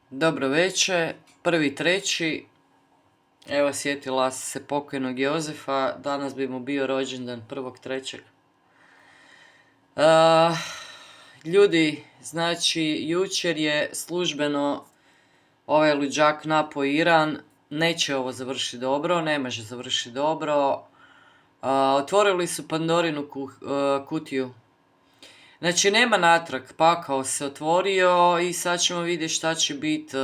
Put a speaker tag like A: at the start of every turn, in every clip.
A: Dobro večer, 1.3. Evo sjetila se pokojnog Jozefa, danas bi mu bio rođendan 1.3. Ljudi, znači jučer je službeno ovaj luđak napao Iran, neće ovo završiti dobro, ne može završiti dobro. Otvorili su Pandorinu kutiju. Znači nema natrag, pakao se otvorio i sad ćemo vidjeti šta će biti.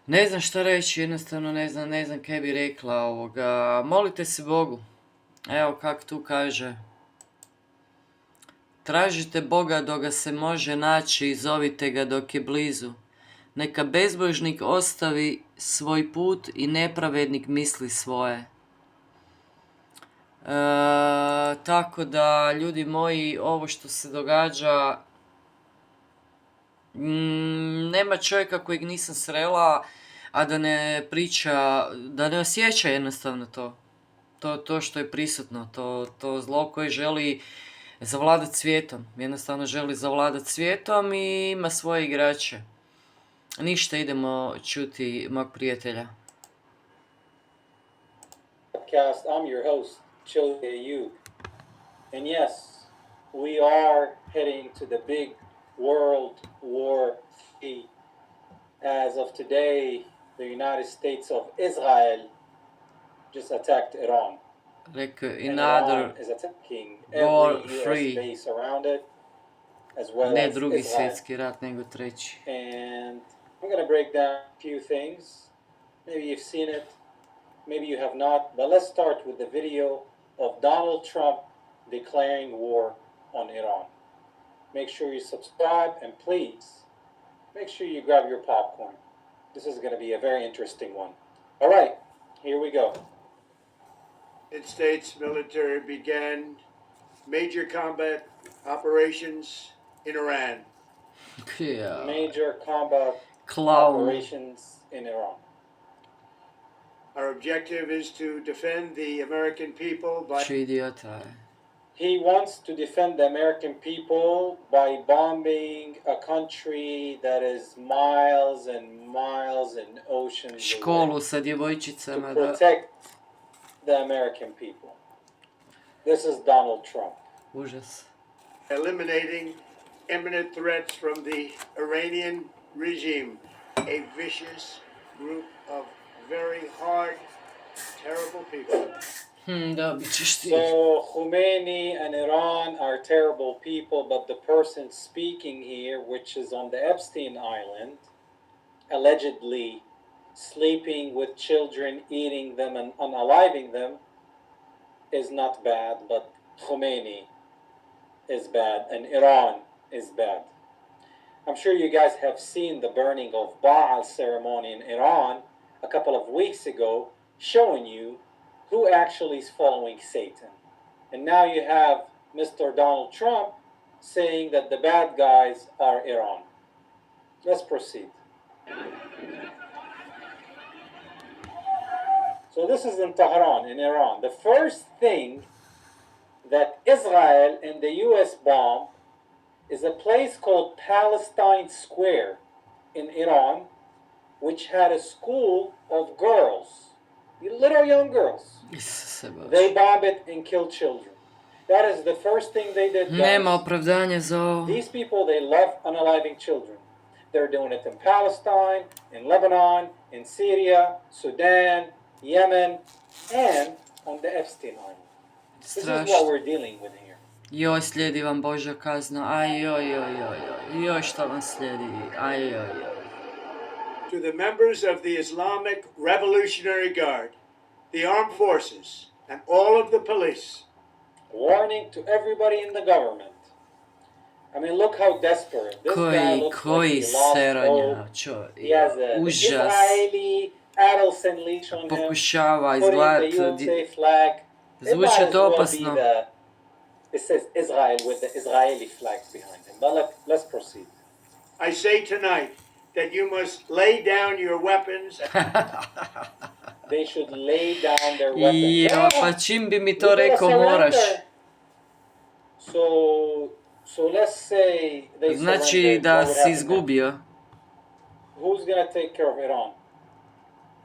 A: Ne znam šta reći, jednostavno ne znam kaj bi rekla ovoga. Molite se Bogu. Evo kak tu kaže. Tražite Boga dok ga se može naći i zovite ga dok je blizu. Neka bezbožnik ostavi svoj put i nepravednik misli svoje. Tako da, ljudi moji, ovo što se događa, nema čovjeka kojeg nisam srela, a da ne priča, da ne osjeća jednostavno to što je prisutno, to zlo koje želi zavladati svijetom, jednostavno želi zavladati svijetom i ima svoje igrače. Ništa, idemo čuti mog prijatelja.
B: Podcast. I'm your host, you. And yes, we are heading to the big World War III. As of today, the United States of Israel just attacked Iran.
A: Like
B: Iran is attacking every US base around it, as well
A: ne
B: as
A: drugi
B: Israel.
A: svjetski rat, nego treći.
B: And I'm going to break down a few things. Maybe you've seen it, maybe you have not, but let's start with the video of Donald Trump declaring war on Iran. Make sure you subscribe and please make sure you grab your popcorn. This is going to be a very interesting one. All right, here we go.
C: United States military began major combat operations in Iran.
A: Yeah.
B: Major combat
A: Clown.
B: operations in Iran.
C: Our objective is to defend the American people by
A: Čo idiota je.
B: He wants to defend the American people by bombing a country that is miles and miles and oceans
A: Školu
B: away
A: sa
B: to
A: djevojčicama, da.
B: protect the American people. This is Donald Trump.
A: Užas.
C: eliminating imminent threats from the Iranian regime, a vicious group of very hard, terrible people.
A: Da, bit ćeš ti.
B: So Khomeini and Iran are terrible people, but the person speaking here, which is on the Epstein Island, allegedly sleeping with children, eating them and unaliving them, is not bad, but Khomeini is bad and Iran is bad. I'm sure you guys have seen the burning of Baal ceremony in Iran a couple of weeks ago, showing you who actually is following Satan. And now you have Mr. Donald Trump saying that the bad guys are Iran. Let's proceed. So this is in Tehran, in Iran. The first thing that Israel and the US bomb is a place called Palestine Square in Iran, which had a school of girls, little young girls.
A: Isuse Bože.
B: They bomb it and kill children. That is the first thing they did.
A: Nema opravdanja za ovo.
B: These people, they love unaliving children. They're doing it in Palestine, in Lebanon, in Syria, Sudan, Yemen, and on the Epstein Island. This is what
A: Strašno.
B: we're dealing with here.
A: Joj, slijedi vam Božja kazna. Aj, joj, šta vam slijedi. Aj.
C: To the members of the Islamic Revolutionary Guard, the armed forces, and all of the police.
B: Warning to everybody in the government. I mean, look how desperate. This guy looks
A: Koji
B: like he lost
A: seranja,
B: hope.
A: čo,
B: He has an
A: užas.
B: Israeli Adelson leash on him.
A: Pokušava
B: Putting the
A: izgledat,
B: USA flag. It
A: zvuči
B: might as
A: to
B: well
A: opasno.
B: be it says Israel with the Israeli flags behind him. But let's proceed.
C: I say tonight that you must lay down your weapons.
B: They should lay down their weapons.
A: Jo, pa čim bi mi to rekao moraš.
B: So let's say they
A: Znači
B: surrendered,
A: da
B: what would
A: si
B: happen
A: izgubio.
B: who's gonna take care of Iran?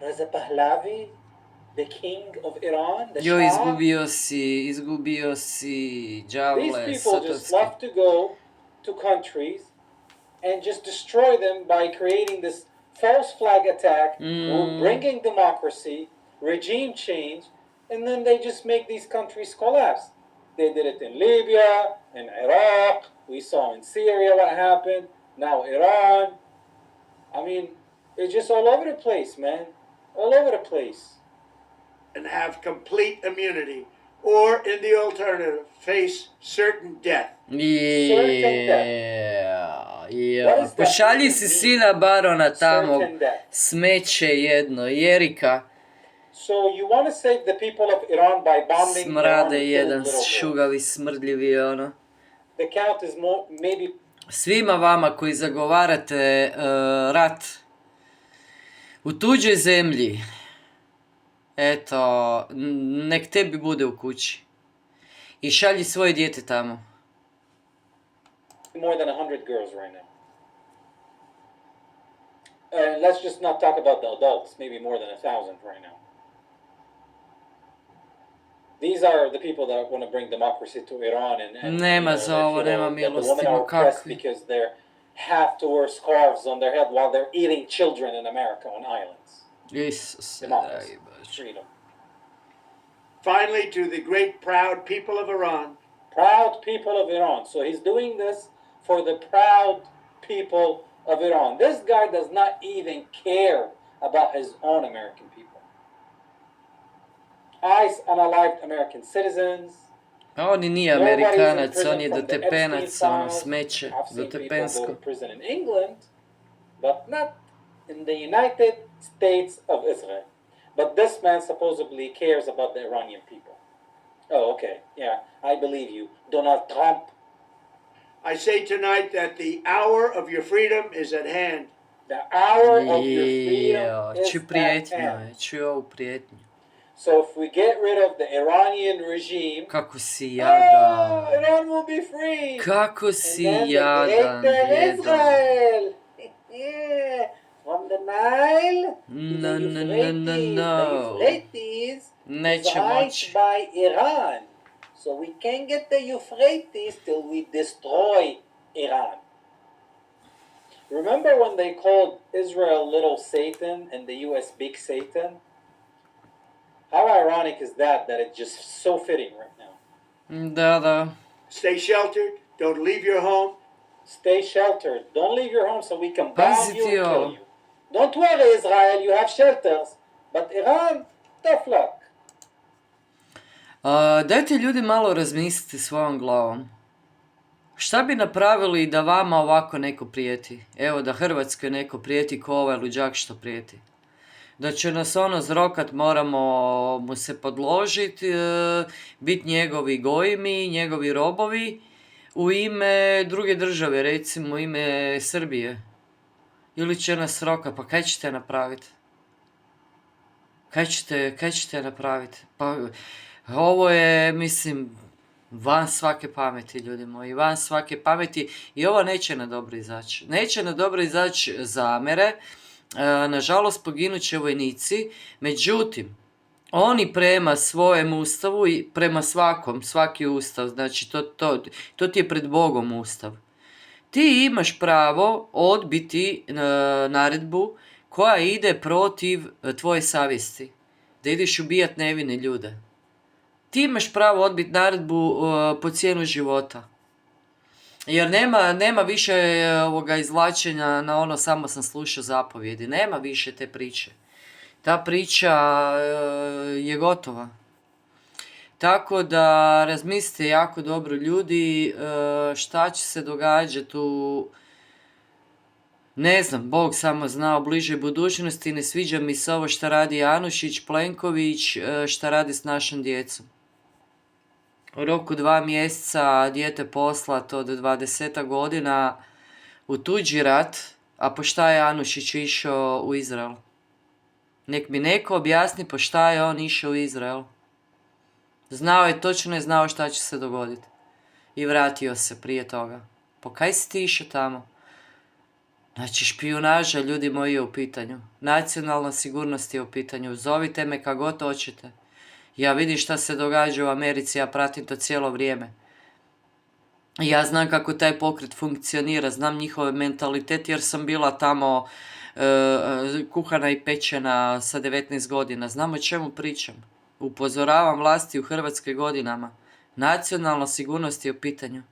B: Reza Pahlavi, the king of Iran, the
A: Jo,
B: Shah?
A: izgubio si,
B: These
A: đavle,
B: people just
A: satanski.
B: love to go to countries and just destroy them by creating this false flag attack, bringing democracy, regime change, and then they just make these countries collapse. They did it in Libya, in Iraq, we saw in Syria what happened, now Iran. I mean, it's just all over the place, man. All over the place.
C: And have complete immunity, or in the alternative, face certain death.
A: Yeah. Pošalji si sina barona tamo,
B: Certain death.
A: smeće jedno, Jerika,
B: So you want to save the people of Iran by bombing Iran
A: smrade
B: and killing
A: jedan,
B: little girls.
A: šugavi, smrdljivi, ono.
B: The count is maybe
A: Svima vama koji zagovarate rat u tuđoj zemlji, eto, nek tebi bude u kući. I šalji svoje dijete tamo.
B: more than 100 girls right now. And let's just not talk about the adults, maybe more than 1,000 right now. These are the people that want to bring democracy to Iran and
A: Nema za ovo, nema
B: that the
A: milosti,
B: women are
A: ma
B: oppressed
A: kakvi.
B: because they have to wear scarves on their head while they're eating children in America on islands.
A: Isuse,
B: Democracy,
A: dragi Bože.
B: freedom.
C: Finally, to the great proud people of Iran,
B: Proud people of Iran. So he's doing this for the proud people of Iran. This guy does not even care about his own American people. ICE unalived American citizens.
A: A on i nije
B: Nobody's in
A: Amerikanac,
B: prison
A: on je
B: from the
A: dotepenac,
B: Epstein
A: ono
B: files.
A: smeće,
B: I've seen people go
A: dotepensko.
B: to prison in England, but not in the United States of Israel. But this man supposedly cares about the Iranian people. Oh, okay. Yeah, I believe you. Donald Trump.
C: I say tonight that the hour of your freedom is at hand.
B: The hour of your freedom
A: Ću
B: is at
A: prijetnju,
B: hand.
A: ću ovu prijetnju.
B: So if we get rid of the Iranian regime,
A: Kako si jadan.
B: Iran will be free.
A: Kako si
B: And then
A: jadan,
B: the greater
A: jedan.
B: Israel. Yeah. From the Nile to
A: No,
B: the
A: no,
B: Euphrates.
A: no, no, no.
B: The Euphrates is
A: Neće
B: owned
A: moći.
B: by Iran. So we can't get the Euphrates till we destroy Iran. Remember when they called Israel Little Satan and the US Big Satan? How ironic is that it's just so fitting right now.
A: Da, da.
C: Stay sheltered. Don't leave your home.
B: Stay sheltered. Don't leave your home so we can bomb
A: Pazi
B: you
A: ti
B: and
A: ovo.
B: kill you. Don't worry, Israel, you have shelters. But Iran, tough luck.
A: Dajte ljudi malo razmisliti svojom glavom. Šta bi napravili da vama ovako neko prijeti? Evo da Hrvatskoj neko prijeti ko ovaj luđak što prijeti. Da će nas ono zrokat, moramo mu se podložiti, biti njegovi gojimi, njegovi robovi u ime druge države, recimo u ime Srbije. Ili će nas rokat, pa kaj ćete napraviti? Kaj ćete napraviti? Pa ovo je, mislim, van svake pameti, ljudi moji, van svake pameti i ovo neće na dobro izaći. Neće na dobro izaći zamere, nažalost poginut će vojnici, međutim, oni prema svojem ustavu i prema svaki ustav, znači to ti je pred Bogom ustav. Ti imaš pravo odbiti naredbu koja ide protiv tvoje savjesti, da ideš ubijat nevine ljude. Ti imaš pravo odbiti naredbu po cijenu života. Jer nema više ovoga izvlačenja na ono samo sam slušao zapovjedi. Nema više te priče. Ta priča je gotova. Tako da razmislite jako dobro ljudi šta će se događati u, ne znam, Bog samo zna, u bližoj budućnosti. Ne sviđa mi se ovo šta radi Anušić, Plenković, šta radi s našom djecom. U roku 2 mjeseca dijete poslato od 20 godina u tuđi rat, a po šta je Anušić išao u Izrael? Nek mi neko objasni po šta je on išao u Izrael. Točno je znao šta će se dogoditi. I vratio se prije toga. Po kaj si ti išao tamo? Znači, špijunaža, ljudi moji, je u pitanju. Nacionalna sigurnost je u pitanju. Zovite me kako god hoćete. Ja vidim šta se događa u Americi, ja pratim to cijelo vrijeme. Ja znam kako taj pokret funkcionira, znam njihove mentalitet jer sam bila tamo kuhana i pečena sa 19 godina. Znam o čemu pričam. Upozoravam vlasti u Hrvatskoj godinama. Nacionalna sigurnost je u pitanju.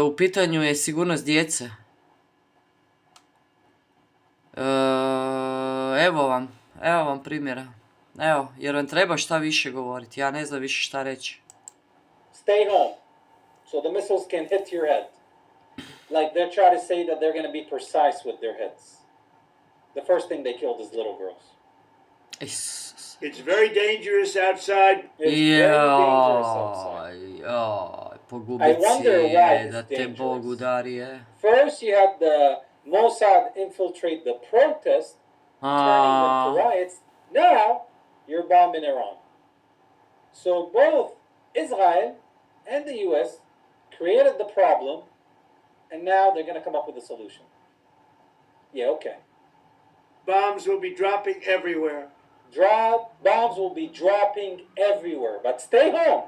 A: U pitanju je sigurnost djece. Evo vam primjera. Evo, jer vam treba šta više govoriti. Ja ne znam više šta reći.
B: Stay home, so the missiles can hit your head. Like they're trying to say that they're going to be precise with their hits. The first thing they killed is little girls.
C: It's very dangerous outside.
B: It's very dangerous outside.
A: Pogubit si je, da te Bog udari je.
B: First you had the Mossad infiltrate the protest, turning them to riots. Now you're bombing Iran. So both Israel and the US created the problem, and now they're going to come up with a solution. Yeah, okay.
C: Bombs will be dropping everywhere.
B: Bombs will be dropping everywhere, but stay home.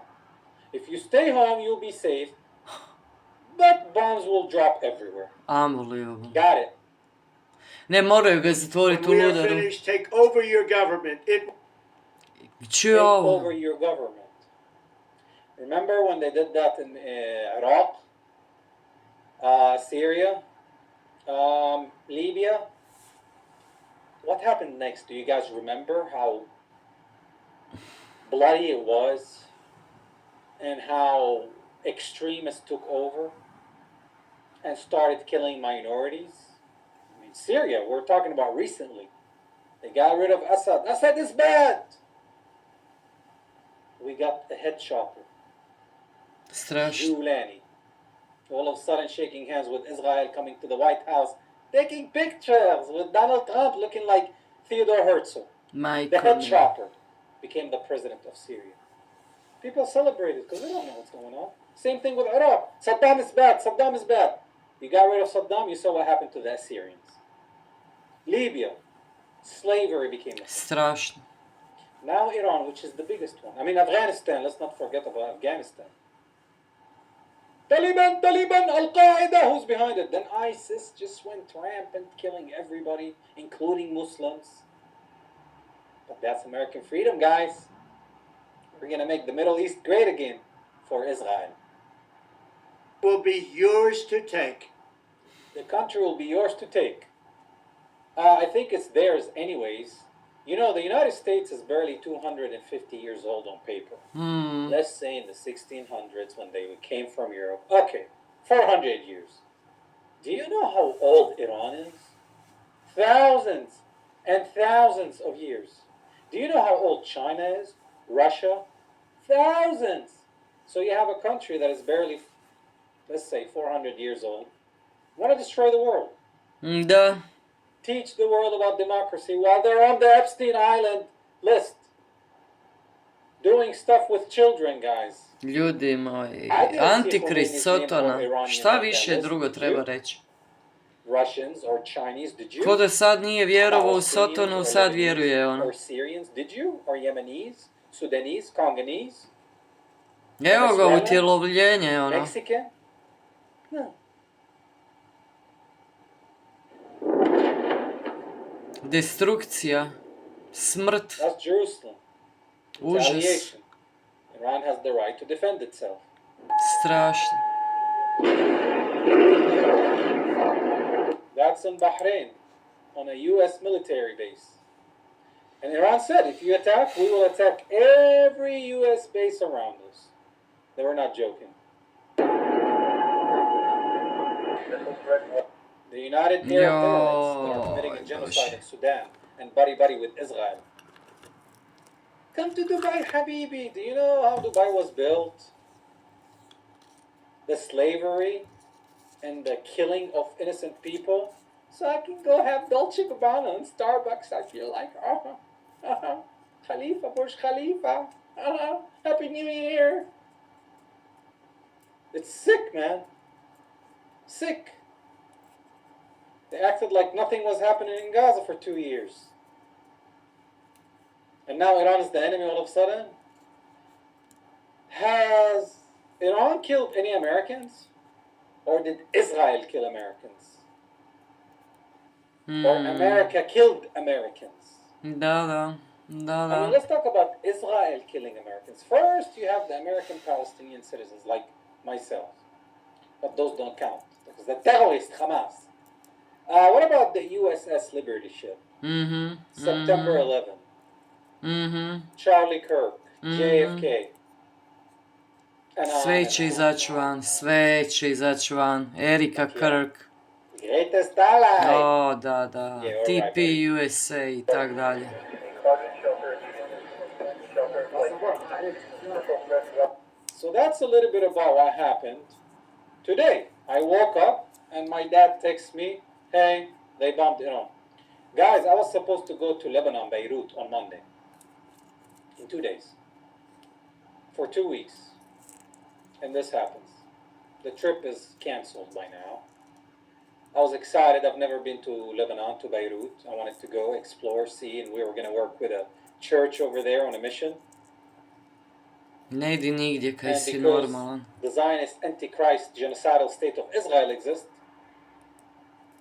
B: If you stay home, you'll be safe. But bombs will drop everywhere.
A: Unbelievable.
B: Got it.
A: Ne moraju ga zatvoriti u
C: When we are
A: ludaru.
C: finished, take over your government.
A: Čuj
B: Take
A: ovo.
B: over your government. Remember when they did that in Iraq, Syria, Libya? What happened next? Do you guys remember how bloody it was and how extremists took over and started killing minorities? I mean, Syria, we're talking about recently. They got rid of Assad. Assad is bad. We got the head chopper,
A: Strašno.
B: Giuliani, all of a sudden shaking hands with Israel, coming to the White House, taking pictures with Donald Trump looking like Theodore Herzl. The head
A: Majko.
B: chopper became the president of Syria. People celebrated because they don't know what's going on. Same thing with Iraq. Saddam is bad. Saddam is bad. You got rid of Saddam, you saw what happened to the Assyrians. Libya, slavery became a thing.
A: Strašno.
B: Now Iran, which is the biggest one. I mean, Afghanistan, let's not forget about Afghanistan. Taliban, Al-Qaeda, who's behind it? Then ISIS just went rampant, killing everybody, including Muslims. But that's American freedom, guys. We're going to make the Middle East great again for Israel.
C: Will be yours to take.
B: The country will be yours to take. I think it's theirs anyways. You know, the United States is barely 250 years old on paper. Let's say in the 1600s when they came from Europe. Okay, 400 years. Do you know how old Iran is? Thousands and thousands of years. Do you know how old China is? Russia? Thousands. So you have a country that is barely, let's say, 400 years old. Want to destroy the world.
A: Da.
B: Teach the world about democracy while they're on the Epstein Island list. Doing stuff with children, guys.
A: Ljudi moji.
B: I didn't see
A: Antikrist,
B: Khomeini's name or
A: Sotona.
B: Iranian
A: Šta
B: on that
A: više
B: list.
A: drugo
B: Did
A: treba
B: you?
A: reći?
B: Russians or Chinese, did you?
A: Ko da sad nije vjerovao u
B: Palestinians
A: Sotonu,
B: or
A: sad
B: Lebanese
A: vjeruje ono.
B: Or Syrians, did you? Or Yemenis, Sudanese, Congolese,
A: Evo ga,
B: Venezuela?
A: utjelovljenje ono.
B: Mexican? No.
A: Destrukcija. Smrt.
B: That's Jerusalem.
A: Užas.
B: Retaliation. Iran has the right to defend itself.
A: Strašno.
B: That's in Bahrain, on a U.S. military base. And Iran said, if you attack, we will attack every U.S. base around us. They were not joking. The United Arab Emirates that are committing a genocide in Sudan and buddy-buddy with Israel. Come to Dubai, Habibi. Do you know how Dubai was built? The slavery and the killing of innocent people. So I can go have Dolce & Gabbana and Starbucks. I feel like, Khalifa, Burj Khalifa. Happy New Year. It's sick, man. Sick. They acted like nothing was happening in Gaza for 2 years. And now Iran is the enemy all of a sudden? Has Iran killed any Americans? Or did Israel kill Americans? Or America killed Americans?
A: Da.
B: I mean, let's talk about Israel killing Americans. First, you have the American Palestinian citizens like myself. But those don't count. Because the terrorist, Hamas. What about the USS Liberty ship? September 11. Charlie Kirk. JFK.
A: Sve će izaći van. Erika Kirk.
B: Greatest ally.
A: O, da. TP USA i tak dalje.
B: So that's a little bit about what happened today. I woke up and my dad texts me, hey, they bombed Iran. Guys, I was supposed to go to Lebanon, Beirut on Monday. In 2 days. For 2 weeks. And this happens. The trip is canceled by now. I was excited. I've never been to Lebanon, to Beirut. I wanted to go explore, see, and we were going to work with a church over there on a mission.
A: Ne idi nigdje kaj si normalan.
B: The Zionist, antichrist, genocidal state of Israel exists,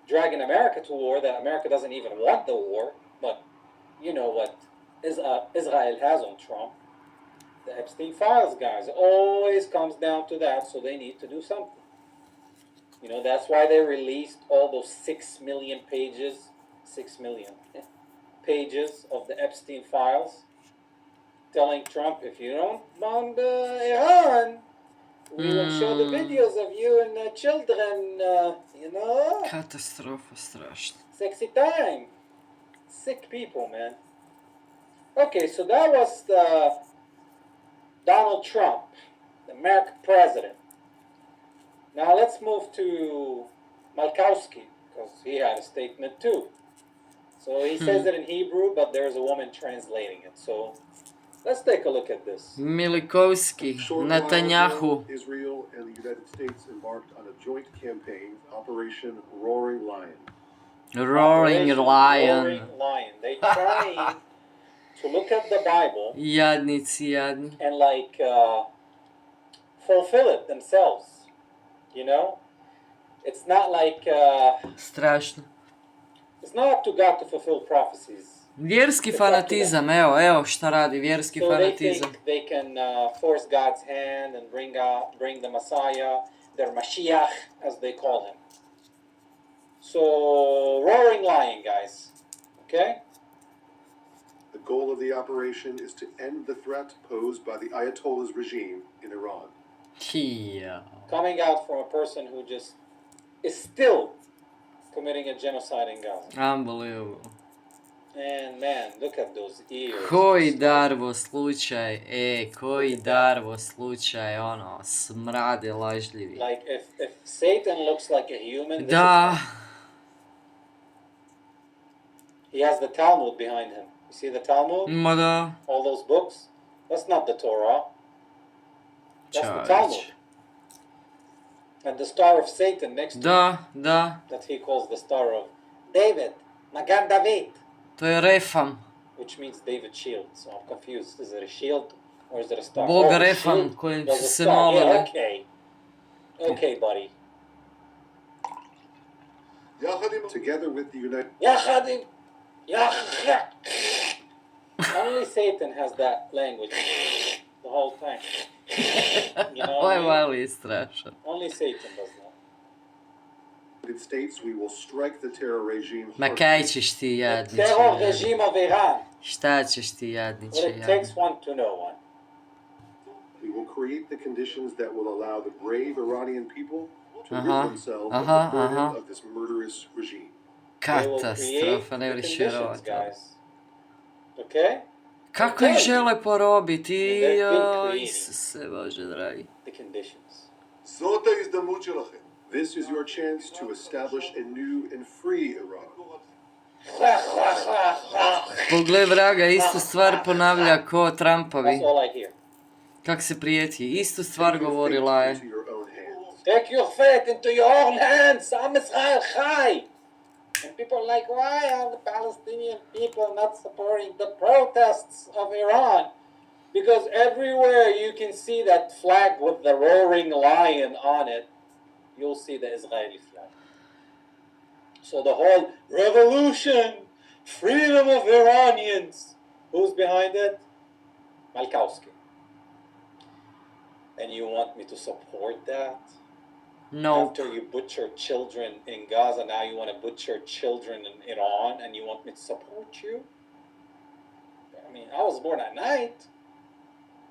B: dragging America to war that America doesn't even want the war, but you know what Israel has on Trump. The Epstein files, guys. It always comes down to that, so they need to do something. You know, that's why they released all those 6 million pages, 6 million pages of the Epstein files, telling Trump, if you don't bomb Iran, we will show the videos of you and the children, you know.
A: Katastrofa strašna.
B: Sexy time. Sick people, man. Okay, so that was Donald Trump, the American president. Now let's move to Malkowski, because he had a statement too. So he says it in Hebrew, but there's a woman translating it. So let's take a look at this.
A: Milikovski, Netanyahu.
D: Israel and the United States embarked on a joint campaign, Operation Roaring Lion.
A: Roaring Lion.
B: They trying to look at the Bible
A: Jadnici, jadni.
B: and fulfill it themselves. You know? It's not like
A: Strašno.
B: it's not up to God to fulfill prophecies.
A: Vjerski fanatizam, evo šta radi vjerski
B: So they
A: fanatizam.
B: think they can force God's hand and bring the Messiah, their Mashiach, as they call him. So, roaring lion, guys. Okay?
D: The goal of the operation is to end the threat posed by the Ayatollah's regime in Iran.
A: Yeah.
B: Coming out from a person who just is still committing a genocide in Gaza.
A: Unbelievable.
B: And man, look at those ears.
A: Koji darvo slučaj, koji darvo slučaj, ono, smrade lažljivi.
B: Like, if Satan looks like a human, this
A: Da,
B: he has the Talmud behind him. You see the Talmud?
A: ma da,
B: All those books? That's not the Torah. That's the Talmud.
A: čavić.
B: And the Star of Satan next to
A: Da,
B: that he calls the Star of David, Magan David,
A: to je Refam.
B: which means David's shield. So I'm confused. Is it a shield or is it a star?
A: Bog
B: the
A: Refam
B: shield
A: kojem
B: was
A: su
B: a
A: se
B: star.
A: molili.
B: Yeah, okay. Okay, buddy.
D: Together with the United
B: Yachadim. Only Satan has that language the whole time. You know
A: Ovaj
B: what I mean?
A: mali je strašan.
B: Only Satan does that.
D: States, we will strike the terror regime
A: Ma
D: hard.
A: kaj ćeš ti jadniče,
B: Terror
A: jadni?
B: regime of Iran.
A: Šta ćeš ti jadniče,
B: Well, it
A: jadni?
B: takes one to know one.
D: We will create the conditions that will allow the brave Iranian people to rid themselves of
A: aha,
D: the burden
A: aha.
D: of this murderous regime.
B: They will create
A: Katastrofa, ne
B: the
A: vreš
B: conditions,
A: vjerovat.
B: guys. Okay?
A: Kako ih žele porobiti,
B: They've been
A: joj,
B: creating.
A: Isuse Bože dragi.
B: The conditions.
D: This is your chance to establish a new and free Iran.
A: Pogled vraga, istu stvar ponavlja ko Trumpovi.
B: That's all I hear.
A: Kak se prijeti, istu stvar
D: Take your
A: govorila
D: fate
A: je.
D: into your own hands.
B: Take your fate into your own hands. Am Israel Chai. people are like, why are the Palestinian people not supporting the protests of Iran? Because everywhere you can see that flag with the roaring lion on it, you'll see the Israeli flag. So the whole revolution, freedom of Iranians, who's behind it? Malkowski. And you want me to support that?
A: Nope.
B: After you butcher children in Gaza, now you want to butcher children in Iran and you want me to support you? I mean, I was born at night,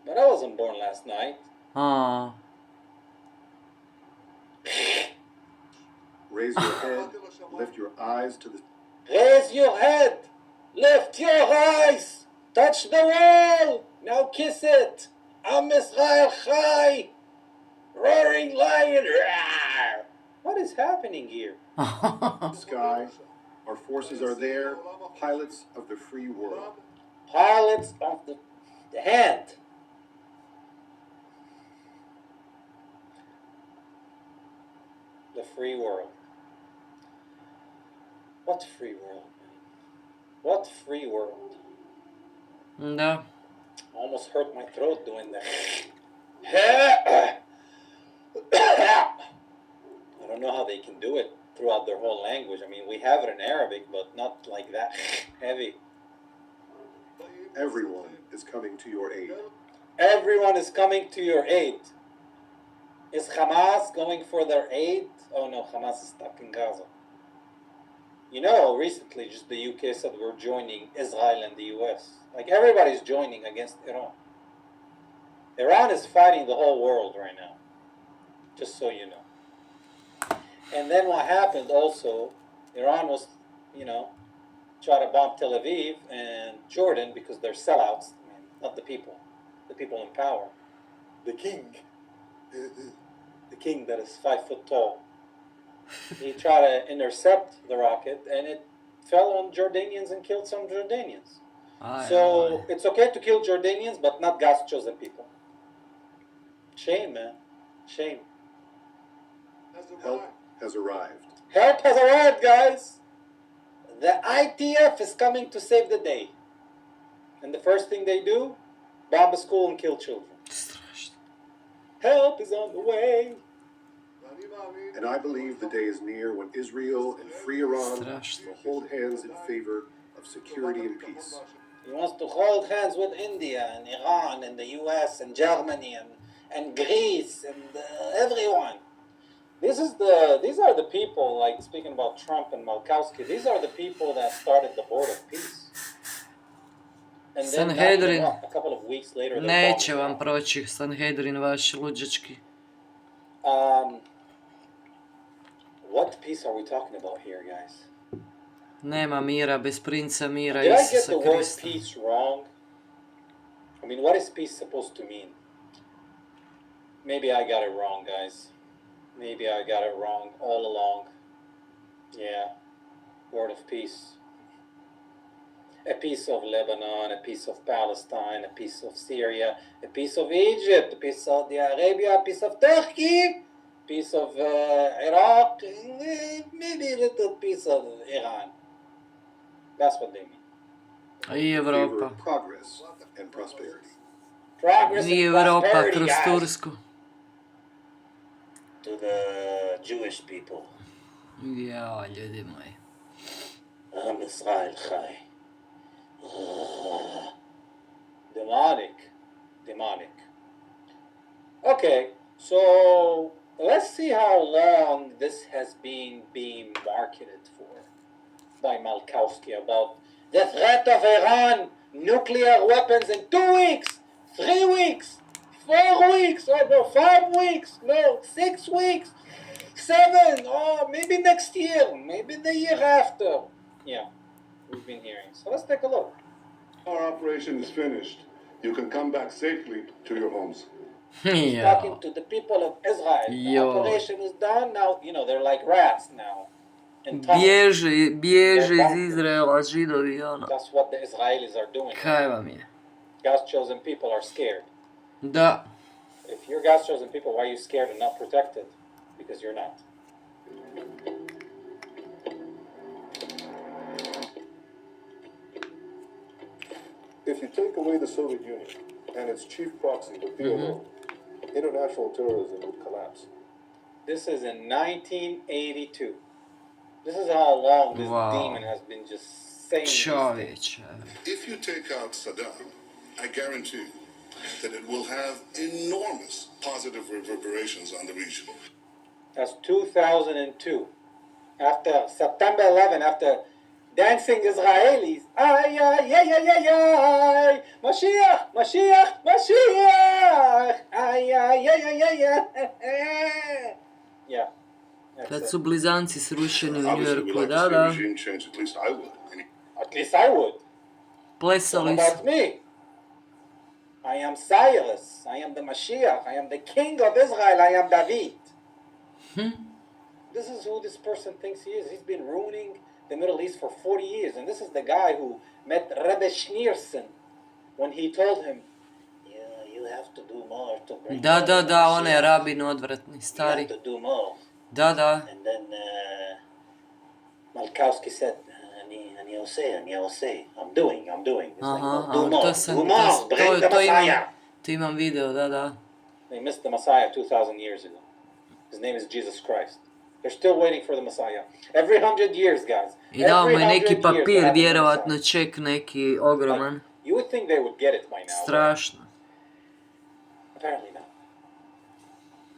B: but I wasn't born last night.
A: Ah.
D: Raise your head, lift your eyes to the
B: Raise your head, lift your eyes, touch the wall, now kiss it. Am Israel Chai, roaring lion. Rawr. What is happening here?
D: sky. Our forces are there, pilots of the free world.
B: Pilots of the hand. The free world. What free world, man? What free world?
A: Da.
B: Almost hurt my throat doing that. I don't know how they can do it throughout their whole language. I mean, we have it in Arabic, but not like that heavy.
D: Everyone is coming to your aid.
B: Everyone is coming to your aid. Is Hamas going for their aid? Oh no, Hamas is stuck in Gaza. You know, recently just the UK said we're joining Israel and the US. Like everybody's joining against Iran. Iran is fighting the whole world right now. Just so you know. And then what happened also, Iran was, try to bomb Tel Aviv and Jordan because they're sellouts. I mean, not the people in power. The king. The king that is 5 foot tall. He tried to intercept the rocket and it fell on Jordanians and killed some Jordanians. So it's okay to kill Jordanians, but not God's chosen people. Shame, man. Shame.
D: Help has arrived.
B: Help has arrived, guys. The ITF is coming to save the day. And the first thing they do, bomb a school and kill children.
A: Strašno.
B: Help is on the way.
D: And I believe the day is near when Israel and free Iran
A: Strašno.
D: will hold hands in favor of security and peace.
B: He wants to hold hands with India and Iran and the US and Germany and Greece and everyone. These are the people, like speaking about Trump and Malkowski, these are the people that started the Board of Peace. And then
A: Sanhedrin.
B: a couple of weeks later,
A: Neće vam proći Sanhedrin vaš luđački.
B: What peace are we talking about here, guys?
A: Nema mira bez princa mira
B: Did I get
A: Isusa
B: the word
A: Krista.
B: peace wrong? I mean, what is peace supposed to mean? Maybe I got it wrong, guys. Maybe I got it wrong all along. Yeah, word of peace. A piece of Lebanon, a piece of Palestine, a piece of Syria, a piece of Egypt, a piece of Saudi Arabia, a piece of Turkey, a piece of Iraq, maybe a little piece of Iran. That's what they mean.
A: I
D: In favor
A: Evropa.
D: of progress and prosperity.
B: Progress
A: Nije
B: and
A: Evropa
B: prosperity,
A: kroz
B: guys.
A: Tursku.
B: To the Jewish people.
A: Ja, ljudi moji.
B: Am Israel Chai. Demonic. Okay, so let's see how long this has been being marketed for by Malkowski about the threat of Iran, nuclear weapons in 2 weeks, 3 weeks, 4 weeks, or no, 5 weeks, no, 6 weeks, 7, or maybe next year, maybe the year after. Yeah, we've been hearing. So let's take a look.
E: Our operation is finished. You can come back safely to your homes.
A: Ja.
B: Talking to the people of Israel. The
A: Yo.
B: operation is done. Now, they're like rats now. In tunnels.
A: Bježe iz Izraela židovi, ono.
B: That's what the Israelis are doing.
A: Kaj vam je?
B: God's chosen people are scared.
A: Da.
B: If you're God's chosen people, why are you scared and not protected? Because you're not.
E: if you take away the Soviet Union and its chief proxy, the PLO, international terrorism would collapse.
B: This is in 1982. This is how long this
A: Wow.
B: demon has been just saying these things.
A: Čovječe.
E: If you take out Saddam, I guarantee you that it will have enormous positive reverberations on the region.
B: That's 2002. After September 11, after dancing Israelis. Ay, ay, ay, ay, ay, ay. Mashiach, Mashiach, Mashiach. Ay, ay, ay, ay, ay, ay. Yeah. That's
A: Kad
B: it.
A: su blizanci srušeni u New
E: Obviously, we
A: Yorku,
E: like to
A: da,
E: see
A: da.
E: regime change, at least I would.
B: At least I would. What
A: Plesali
B: about
A: su.
B: me? I am Cyrus. I am the Mashiach. I am the king of Israel. I am David. This is who this person thinks he is. He's been ruining the Middle East for 40 years. And this is the guy who met Rebbe Schneerson when he told him, yeah, you have to do more to bring
A: Da,
B: down
A: da,
B: the
A: da, onaj
B: Mashiach.
A: rabin odvratni,
B: You
A: stari.
B: have to do more.
A: Da, da.
B: And then Malkowski said, אני עושה. I'm doing. It's like,
A: Aha,
B: no, do
A: a
B: more.
A: to sam,
B: Do more. Bring the
A: to imam,
B: Messiah.
A: to imam video, da, da.
B: They missed the Messiah 2,000 years ago. His name is Jesus Christ. They're still waiting for the Messiah. Every 100 years, guys.
A: I dao mu je
B: Every 100
A: neki
B: years
A: papir,
B: they have the
A: vjerovatno
B: Messiah.
A: ček neki ogroman.
B: You would think they would get it by now.
A: Strašno.
B: But apparently not.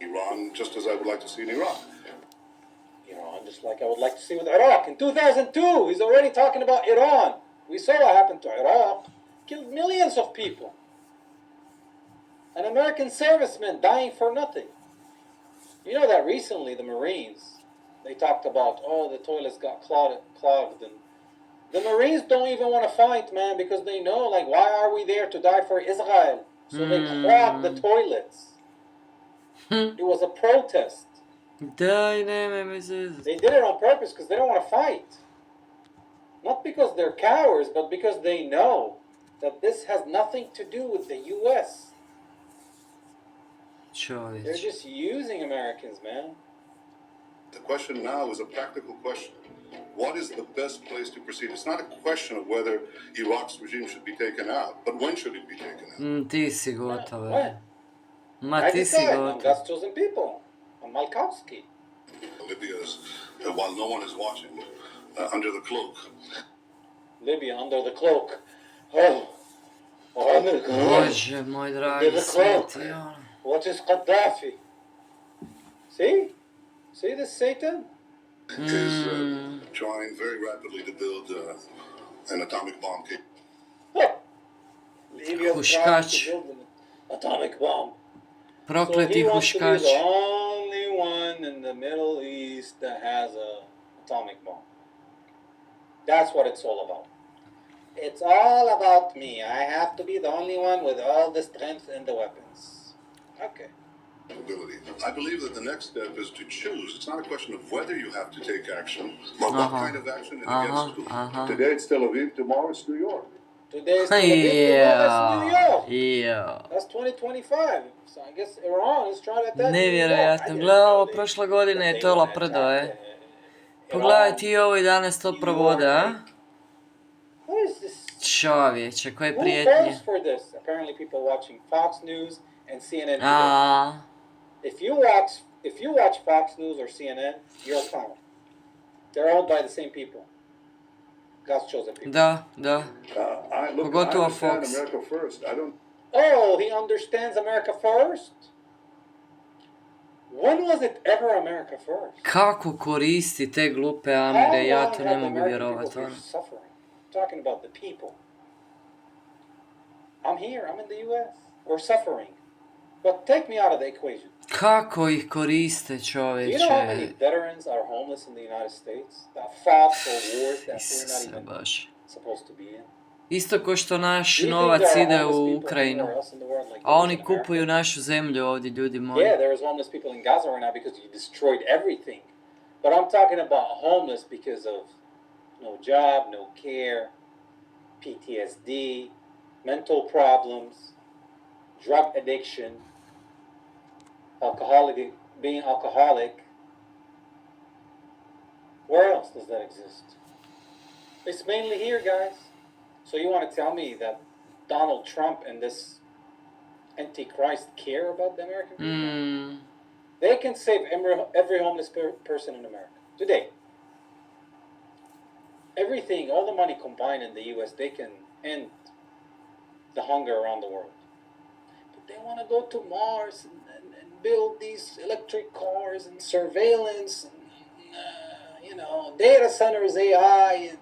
E: Iran, just as I would like to see in Iraq.
B: Iran, just like I would like to see with Iraq. In 2002, he's already talking about Iran. We saw what happened to Iraq. Killed millions of people. An American serviceman dying for nothing. You know that recently the Marines, they talked about, oh, the toilets got clogged. And the Marines don't even want to fight, man, because they know, like, why are we there to die for Israel? So they clogged the toilets. It was a protest.
A: Daj, nemoj me zezati.
B: They did it on purpose because they don't want to fight. Not because they're cowards, but because they know that this has nothing to do with the U.S. They're
A: Čovječe.
B: just using Americans, man.
E: The question now is a practical question. What is the best place to proceed? It's not a question of whether Iraq's regime should be taken out, but when should it be taken out?
A: Ti si gotov,
B: When?
A: Ma
B: I
A: ti si
B: decide on
A: gotov.
B: God's chosen people. On Malkowski.
E: Libya's, while no one is watching, under the cloak.
B: Libya under the cloak. Oh. Under the cloak.
A: Bože moj dragi, sveti ono.
B: What is Gaddafi? See? See this Satan?
E: Is trying very rapidly to build an atomic bomb.
B: Libya's
A: Huškač.
B: trying to build an atomic bomb.
A: Prokleti
B: So he wants to be
A: huškač.
B: the only one in the Middle East that has an atomic bomb. That's what it's all about. It's all about me. I have to be the only one with all the strength and the weapons. Okay.
E: Ability. I believe that the next step is to choose. It's not a question of whether you have to take action, but what kind of action and against who.
D: Today it's Tel Aviv, tomorrow it's New York.
B: Today is New York.
A: Ja.
B: That's 2025. So I guess Iran is trying to attack
A: Nevjerojatno, gledaj ovo prošle godine je to laprdo, Pogledaj ti ovo i danas to provode, a?
B: What is this?
A: Čovječe, koje
B: Who
A: prijetnje.
B: falls for this? Apparently people watching Fox News and CNN.
A: A,
B: If you watch Fox News or CNN, you're a clown. They're owned by the same people. God's chosen people.
A: da, da.
D: I
A: Pogotovo
D: understand
A: Fox.
D: America first. I don't.
B: Oh, he understands America first? When was it ever America first?
A: Kako koristi te glupe
B: How
A: Amere, ja
B: long
A: to
B: have
A: ne
B: the
A: mogu
B: American
A: vjerovati,
B: people been
A: ono.
B: suffering? I'm talking about the people. I'm here. I'm in the U.S. We're suffering. But take me out of the equation.
A: Kako ih koriste,
B: Do you know how many
A: čovječe?
B: veterans are homeless in the United States that fought for wars that we're
A: Isuse
B: not even
A: baš.
B: supposed to be in?
A: Isto ko što naš
B: Do you think
A: novac
B: there are
A: ide
B: homeless
A: u
B: people
A: Ukrajinu,
B: anywhere else in the world like
A: a
B: there is
A: oni
B: in America?
A: kupuju našu zemlju ovdje, ljudi moji.
B: Yeah, there is homeless people in Gaza right now because you destroyed everything. But I'm talking about homeless because of no job, no care, PTSD, mental problems, drug addiction, being alcoholic. Where else does that exist? It's mainly here, guys. So you want to tell me that Donald Trump and this Antichrist care about the American people? They can save every homeless person in America today. Everything, all the money combined in the U.S., they can end the hunger around the world. But they want to go to Mars and build these electric cars and surveillance and, data centers, AI, and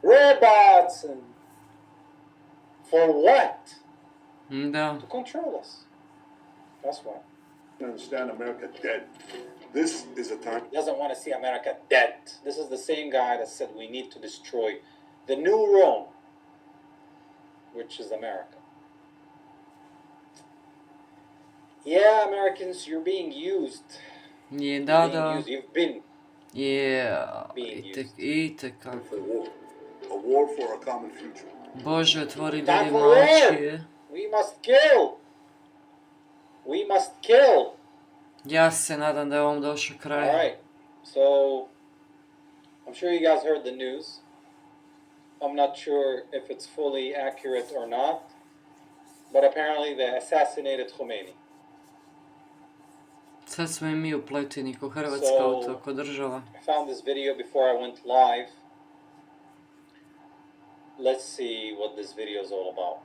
B: robots, and for what?
A: Da.
B: To control us. That's why.
E: I understand America dead. This is a time.
B: He doesn't want to see America dead. This is the same guy that said we need to destroy the new Rome, which is America. Yeah, Americans, you're being used.
A: Je,
B: You're
A: da,
B: being
A: da.
B: used. You've been
A: Je,
B: being
A: itekako.
E: For war. A war for a common future.
A: Bože, otvori
B: Time
A: ljudima
B: for war.
A: oči.
B: We must kill. We must kill.
A: Ja se nadam da je ovom došao
B: All
A: kraj.
B: right. So, I'm sure you guys heard the news. I'm not sure if it's fully accurate or not, but apparently they assassinated Khomeini.
A: Sad smo i mi upleteni ko Hrvatska u to, ko država.
B: I found this video before I went live. Let's see what this video is all about.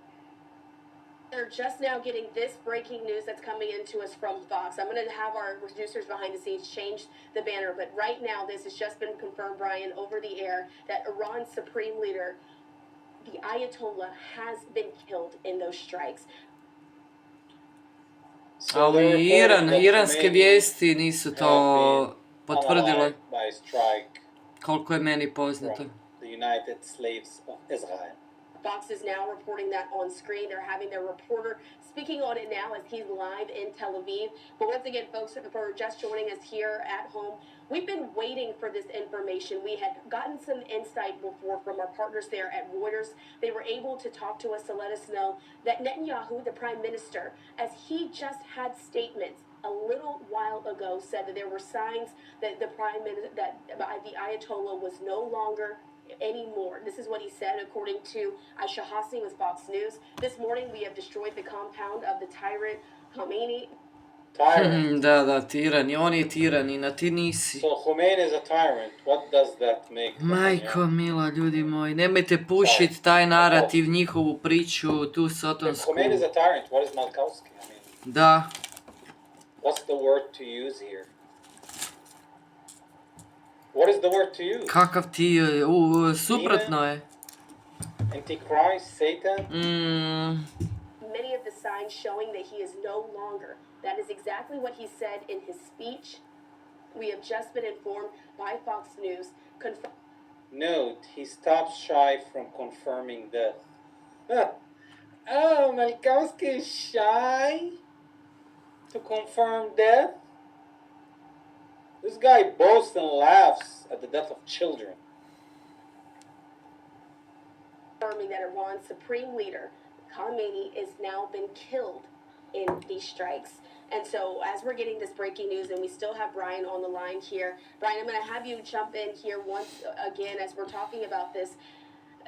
F: They're just now getting this breaking news that's coming into us from Fox. I'm going to have our producers behind the scenes change the banner, but right now this has just been confirmed, Brian, over the air, that Iran's supreme leader, the Ayatollah, has been killed in those strikes.
B: So they're
A: Ali
B: reporting that
A: iranske
B: Khomeini
A: vijesti nisu to
B: have been
A: potvrdile,
B: unalived by a strike
A: koliko je meni poznato.
B: from the United Slaves of Israel.
F: Fox is now reporting that on screen. They're having their reporter speaking on it now as he's live in Tel Aviv. But once again, folks, for just joining us here at home, we've been waiting for this information. We had gotten some insight before from our partners there at Reuters. They were able to talk to us to let us know that Netanyahu, the prime minister, as he just had statements a little while ago, said that there were signs that the the Ayatollah was no longer anymore. This is what he said according to Aisha Hassi with Fox News. This morning we have destroyed the compound of the tyrant Khomeini.
B: Tyrant.
A: Da, tirani, on je tiranina, ti nisi.
B: So Khomeini is a tyrant. What does that make?
A: Majko mila, ljudi moji, nemojte pušit taj narativ, njihovu priču, tu
B: If
A: sotonsku.
B: Khomeini is a tyrant, what is Malkowski? I mean,
A: Da,
B: what's the word to use here? What is the word to use?
A: kakav ti, suprotno je.
B: Antichrist, Satan?
F: Many of the signs showing that he is no longer. That is exactly what he said in his speech. We have just been informed by Fox News.
B: Note, he stops shy from confirming death. Oh, Malkowski is shy to confirm death? This guy boasts and laughs at the death of children.
F: Confirming that Iran's supreme leader, Khomeini, is now been killed in these strikes. And so as we're getting this breaking news, and we still have Brian on the line here. Brian, I'm going to have you jump in here once again as we're talking about this.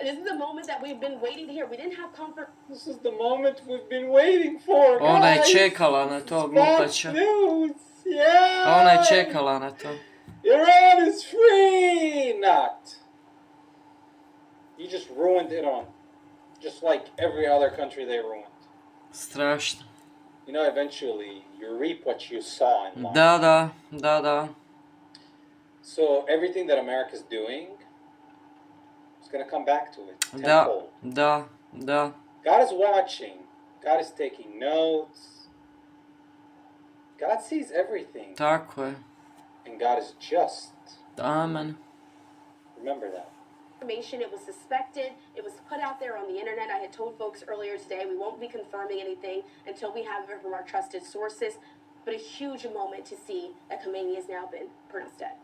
F: This is the moment that we've been waiting to hear. We didn't have comfort.
B: This is the moment we've been waiting for,
A: Ona je
B: guys.
A: čekala na to, glupača.
B: Fox News, yeah.
A: Ona je čekala na to.
B: Iran is free! Not. You just ruined Iran. Just like every other country they ruined.
A: Strašno.
B: You know, eventually, you reap what you saw in life.
A: Da.
B: So, everything that America's doing is going to come back to it. Tenfold.
A: Da.
B: God is watching. God is taking notes. God sees everything.
A: Tako je.
B: And God is just.
A: Amen.
B: Remember that.
F: Information, it was suspected, it was put out there on the internet. I had told folks earlier today we won't be confirming anything until we have it from our trusted sources, but a huge moment to see that Khomeini has now been pronounced dead.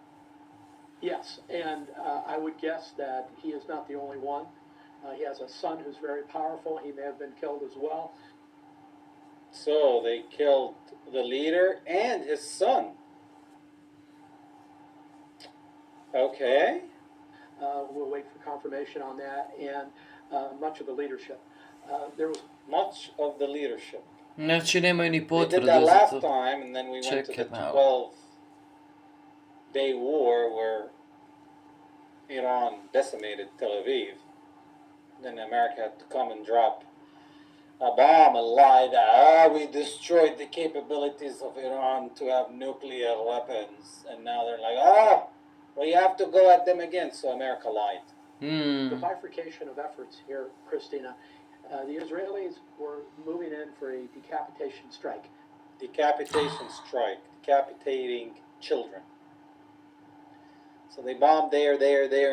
G: Yes, and I would guess that he is not the only one. He has a son who's very powerful. He may have been killed as well.
B: So they killed the leader and his son. Okay.
G: We'll wait for confirmation on that and much of the leadership. There was
B: Much of the leadership.
A: Znači nemaju ni
B: We did
A: potvrde
B: that
A: za
B: last
A: to.
B: time, and then we went to the
A: Check it out.
B: 12-day war where Iran decimated Tel Aviv. Then America had to come and drop a bomb and lie that we destroyed the capabilities of Iran to have nuclear weapons. And now they're like, well, you have to go at them again. So America lied.
G: the bifurcation of efforts here, Christina. The Israelis were moving in for a decapitation strike.
B: Decapitation strike, decapitating children. So they bombed there,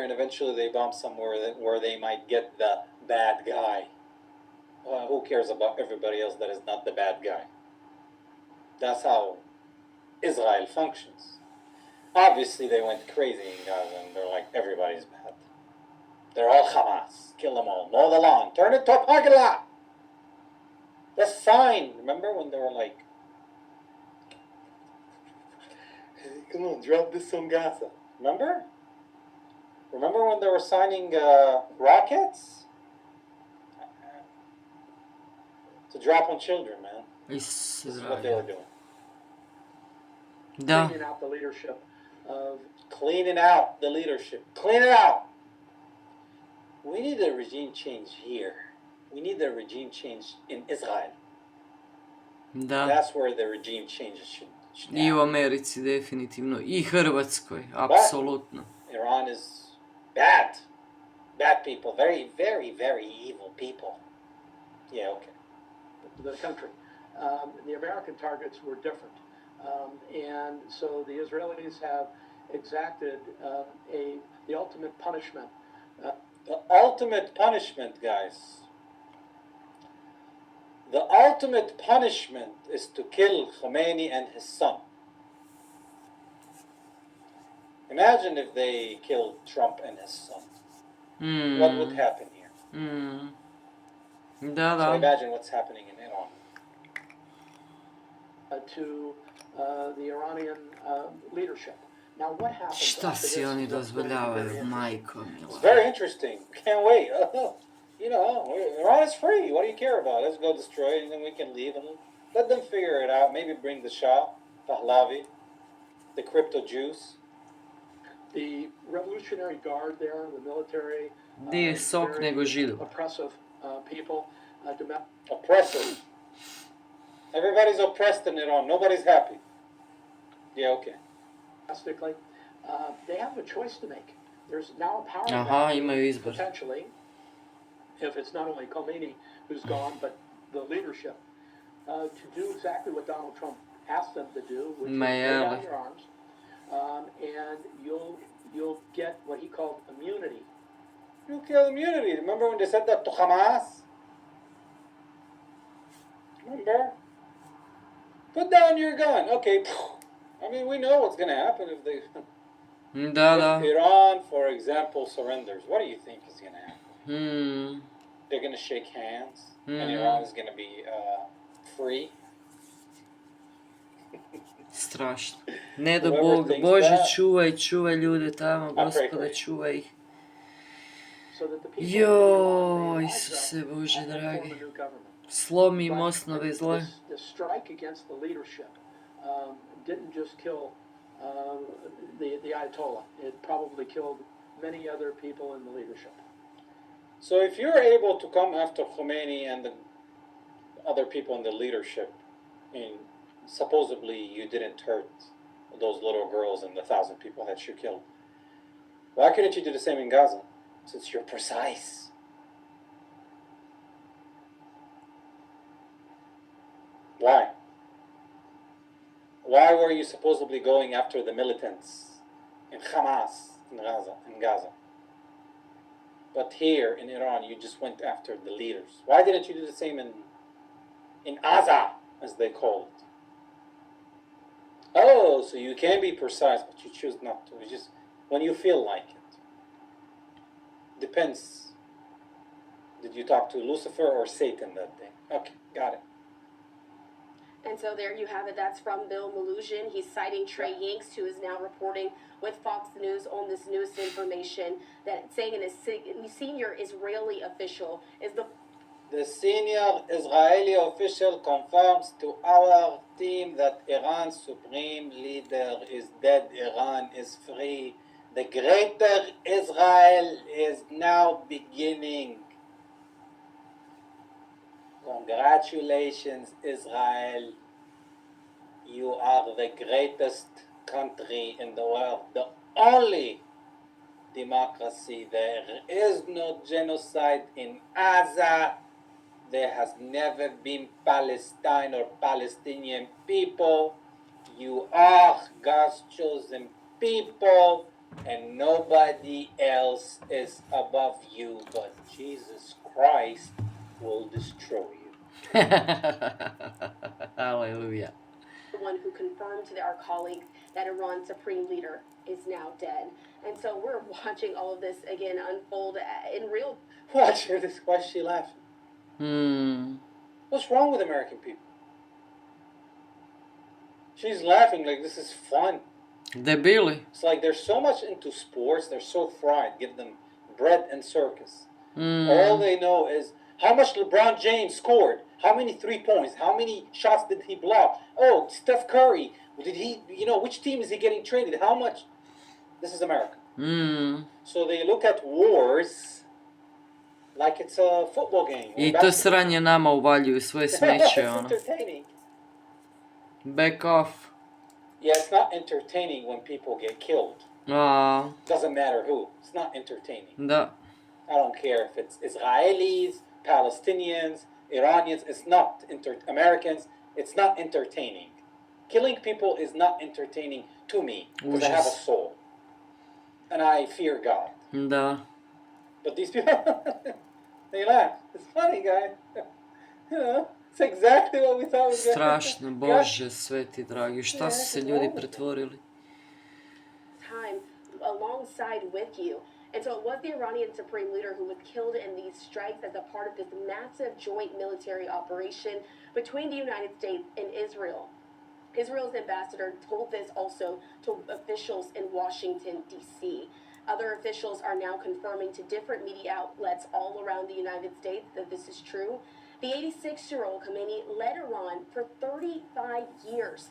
B: and eventually they bombed somewhere where they might get the bad guy. Who cares about everybody else that is not the bad guy? That's how Israel functions. Obviously, they went crazy in Gaza, and they're like, everybody's bad. They're all Hamas. Kill them all. Mow the lawn. Turn it to a parking lot. That's fine. Remember when they were like, hey, come on, drop this on Gaza. Remember? Remember when they were signing rockets? To drop on children, man. This is what they were doing.
A: Da.
G: Cleaning out the leadership of
B: Cleaning out the leadership. Clean it out. We need a regime change here. We need a regime change in Israel.
A: Da.
B: That's where the regime changes should
A: I u
B: happen.
A: Americi definitivno. I Hrvatskoj, apsolutno.
B: Iran is bad. Bad people. Very, very, very evil people. Yeah, okay.
G: the country. The American targets were different. And so the Israelis have exacted the ultimate punishment.
B: The ultimate punishment, guys. The ultimate punishment is to kill Khomeini and his son. Imagine if they killed Trump and his son. What would happen here?
A: Da,
B: So
A: da.
B: imagine what's happening in Iran.
G: To the Iranian leadership. Now, what happens
A: Šta
G: after
A: si
G: this
A: oni
G: is what's going to be very
A: dozvoljavaju,
G: interesting.
A: majko
B: It's
A: mila.
B: very interesting. Can't wait. You know, Iran is free. What do you care about? Let's go destroy it, and then we can leave and let them figure it out. Maybe bring the Shah, Pahlavi, the crypto Jews.
G: The Revolutionary Guard there, the military,
A: Di je sok
G: very
A: nego židov.
G: oppressive people,
B: Oppressive. Everybody's oppressed in Iran. Nobody's happy. Yeah, okay.
G: domestically. They have a choice to make. There's now a power
A: Aha,
G: vacuum,
A: imaju izbor.
G: potentially, if it's not only Khomeini who's gone, but the leadership, to do exactly what Donald Trump asked them to do, which is lay down
A: Majali.
G: your arms, and you'll get what he called immunity.
B: You kill immunity. Remember when they said that to Hamas? Remember? Put down your gun. Okay. I mean, we know what's going to happen if they...
A: Da, da.
B: If Iran, for example, surrenders, what do you think is going to happen? They're going to shake hands, and Iran is going to be free.
A: Strašno. Ne do
B: Whoever
A: Bog,
B: thinks
A: Bože
B: that-
A: čuvaj ljude tamo,
B: pray for
A: Gospode
B: you.
A: čuvaj ih.
G: So that the people
A: Joj,
G: may rise
A: Isuse
G: up
A: Bože
G: and form
A: dragi.
G: a new government.
A: Slomi im
G: But
A: osnove zle.
G: the strike against the leadership didn't just kill the Ayatollah. It probably killed many other people in the leadership.
B: So if you're able to come after Khomeini and the other people in the leadership, and supposedly you didn't hurt those little girls and the 1,000 people that you killed, why couldn't you do the same in Gaza? Since you're precise. Why? Why were you supposedly going after the militants in Hamas in Gaza? But here in Iran, you just went after the leaders. Why didn't you do the same in Gaza, as they call it? Oh, so you can be precise, but you choose not to. It's just when you feel like it. Depends. Did you talk to Lucifer or Satan that day? Okay, got it.
F: And so there you have it. That's from Bill Maluzhin. He's citing Trey Yanks, who is now reporting with Fox News on this newest information, that saying a senior Israeli official is the
B: The senior Israeli official confirms to our team that Iran's supreme leader is dead. Iran is free. The greater Israel is now beginning. Congratulations, Israel. You are the greatest country in the world. The only democracy. There is no genocide in Gaza. There has never been Palestine or Palestinian people. You are God's chosen people, and nobody else is above you, but Jesus Christ will destroy you.
A: Hallelujah.
F: The one who confirmed to our colleague that Iran's supreme leader is now dead. And so we're watching all of this again unfold in real.
B: Watch her. Why is she laughing? What's wrong with American people? She's laughing like this is fun.
A: Debili.
B: It's like they're so much into sports, they're so fried. Give them bread and circus. All they know is how much LeBron James scored, how many 3 points, how many shots did he block. Oh, Steph Curry, did he? Which team is he getting traded? How much? This is America. So they look at wars like it's a football game.
A: I to sranje nama uvaljuju sve smeće,
B: It's
A: ono.
B: entertaining.
A: Back off.
B: Yeah, it's not entertaining when people get killed. Doesn't matter who. It's not entertaining.
A: Da.
B: I don't care if it's Israelis, Palestinians, Iranians. It's not Americans. It's not entertaining. Killing people is not entertaining to me because I have a soul and I fear God.
A: Da.
B: But these people, they laugh. It's funny, guys. It's exactly what we thought was going to
A: Strašno, Bože, sveti dragi, šta su se ljudi pretvorili?
F: Time alongside with you. And so it was the Iranian supreme leader who was killed in these strikes as a part of this massive joint military operation between the United States and Israel. Israel's ambassador told this also to officials in Washington, D.C. Other officials are now confirming to different media outlets all around the United States that this is true. The 86-year-old Khamenei led Iran for 35 years.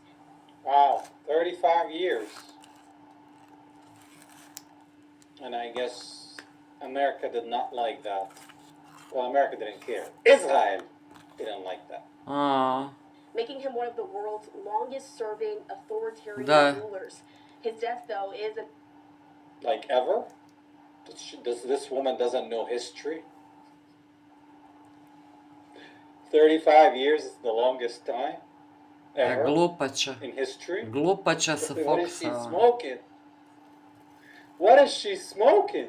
B: Wow, 35 years. And I guess America did not like that. Well, America didn't care. Israel didn't like that.
F: Making him one of the world's longest-serving authoritarian rulers. His death, though, is a...
B: Like ever? Does this woman doesn't know history? 35 years is the longest time ever
A: Glupača.
B: in history.
A: Glupača sa
B: What is she
A: Foxa.
B: smoking? What is she smoking?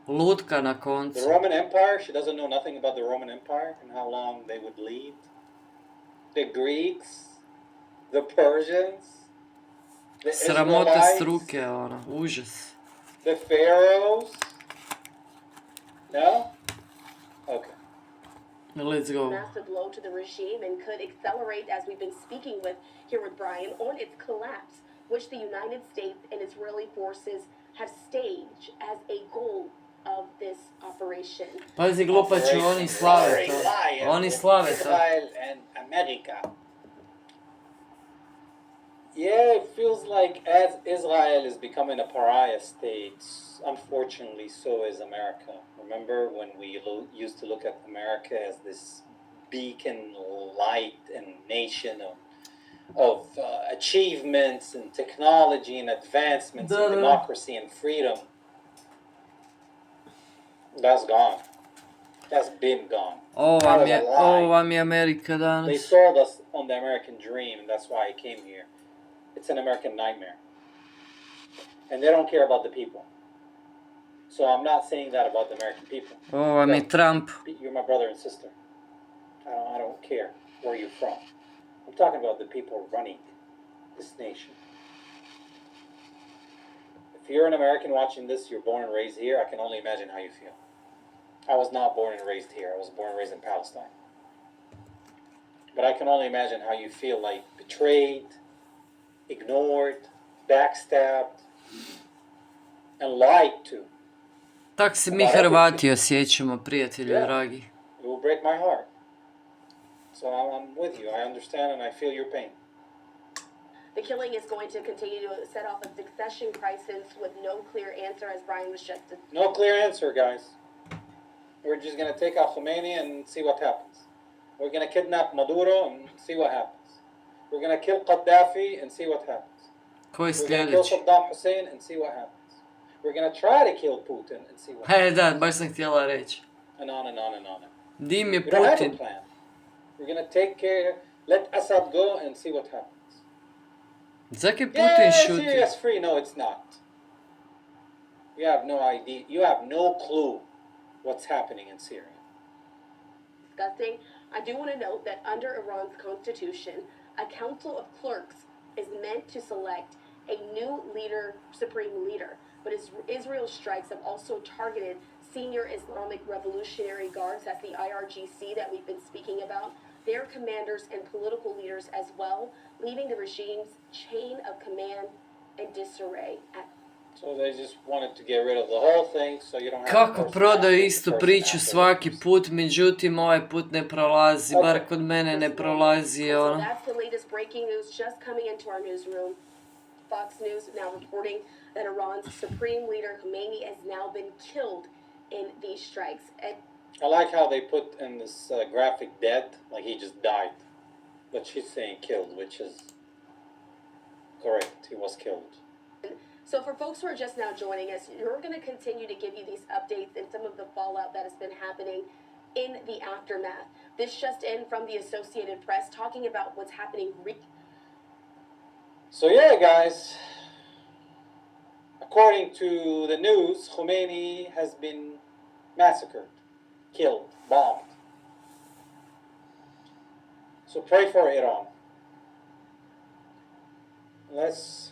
A: Lutka na
B: The
A: koncu.
B: Roman Empire? She doesn't know nothing about the Roman Empire and how long they would lead. The Greeks, the Persians, the
A: Sramota
B: Israelites,
A: struke, ono, užas.
B: the Pharaohs. No? Okay.
A: Let's go.
F: massive blow to the regime and could accelerate, as we've been speaking with here with Brian, on its collapse, which the United States and Israeli forces have staged as a goal of this operation.
A: Pazi, glupači, oni slave to. Oni slave to.
B: Israel and America. Yeah, it feels like as Israel is becoming a pariah state, unfortunately, so is America. Remember when we used to look at America as this beacon light and nation of achievements and technology and advancements and democracy and freedom? That's gone. That's been gone.
A: Ovo vam je Amerika
B: They
A: danas.
B: sold us on the American dream, and that's why I came here. It's an American nightmare. And they don't care about the people. So I'm not saying that about the American people.
A: Ovo vam je Trump.
B: You're my brother and sister. I don't care where you're from. I'm talking about the people running this nation. If you're an American watching this, you're born and raised here, I can only imagine how you feel. I was not born and raised here. I was born and raised in Palestine. But I can only imagine how you feel like betrayed, ignored, backstabbed, and lied to.
A: Tak se mi Hrvati osjećamo, prijatelji dragi.
B: break my heart. So I'm with you. I understand and I feel your pain.
F: The killing is going to continue to set off a succession crisis with no clear answer, as Brian was just.
B: No clear answer, guys. We're just going to take out Khomeini and see what happens. We're going to kidnap Maduro and see what happens. We're going to kill Gaddafi and see what happens.
A: Koji
B: We're going to kill
A: sljedeći?
B: Saddam Hussein and see what happens. We're going to try to kill Putin and see what happens.
A: Da, baš sam htjela reći.
B: And on and on and on.
A: Dim je
B: We don't have a
A: Putin.
B: plan. We're going to take care, let Assad go and see what happens.
A: Zakaj Putin
B: Yeah,
A: šuti?
B: Syria's free. No, it's not. You have no idea. You have no clue what's happening in Syria.
F: Disgusting. I do want to note that under Iran's constitution, a council of clerks is meant to select a new leader, supreme leader. But Israel's strikes have also targeted senior Islamic Revolutionary Guards, that's the IRGC that we've been speaking about, their commanders and political leaders as well, leaving the regime's chain of command in disarray.
B: So they just wanted to get rid of the whole thing, so you don't have
A: Kako
B: the person
A: prodaju
B: after,
A: istu
B: the person
A: priču
B: after.
A: svaki put, međutim ovaj put ne prolazi, bar kod mene ne prolazi,
F: So
A: ono.
F: that's the latest breaking news just coming into our newsroom. Fox News now reporting that Iran's supreme leader Khomeini has now been killed in these strikes. And
B: I like how they put in this graphic dead, like he just died. But she's saying killed, which is correct. He was killed.
F: so for folks who are just now joining us, we're going to continue to give you these updates and some of the fallout that has been happening in the aftermath. This just in from the Associated Press talking about what's happening.
B: So yeah, guys, according to the news, Khomeini has been massacred, killed, bombed. So pray for Iran. Let's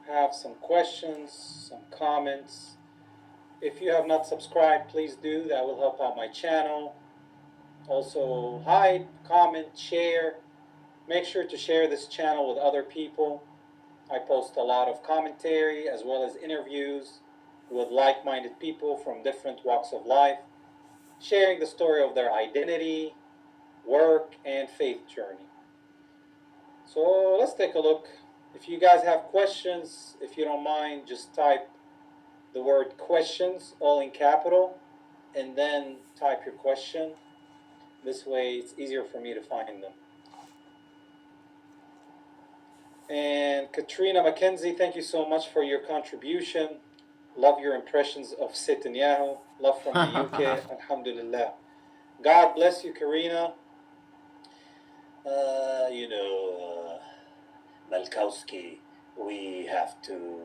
B: have some questions, some comments. If you have not subscribed, please do. That will help out my channel. Also, comment, share. Make sure to share this channel with other people. I post a lot of commentary as well as interviews with like-minded people from different walks of life, sharing the story of their identity, work, and faith journey. So let's take a look. If you guys have questions, if you don't mind, just type the word questions all in capital and then type your question. This way it's easier for me to find them. And Katrina McKenzie, thank you so much for your contribution. Love your impressions of Netanyahu. Love from the UK. Alhamdulillah. God bless you, Karina. Malkowski, we have to